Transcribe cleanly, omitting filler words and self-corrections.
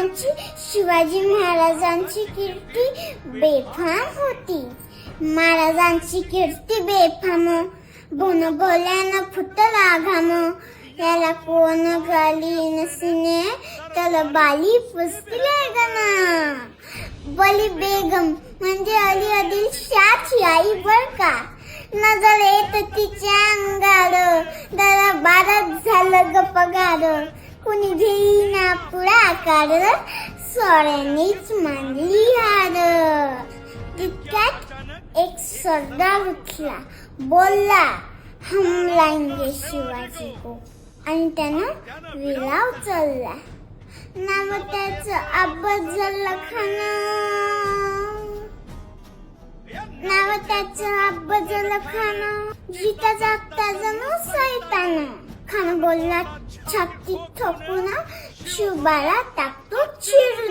शिवाजी महाराजांची कीर्ती बेफाम होती. महाराजांची कीर्ती बेफाम, बोन बोल्यानं फुटला घाम. याला कोण गाली नसणे, त्याला बाली पुसले गण. बली बेगम म्हणजे अली आदिलशाची आई बर का. नजर येत तिच्या अंगार, दरा बारात झालं ग पगार. कुणी घेईना पुढाकार, सोळ्यानीच मांडली हार. तितक्यात एक सरदार उठला, बोलला हम लाएंगे शिवाजी को, आणि त्यानं विला उचलला. नाव त्याचं अफजल खान. नाव त्याचं अफजल खान. जिता जागता जणू सैतान. खान बोलला छाती ठोकून, शिवबाला टाकतो चिरून.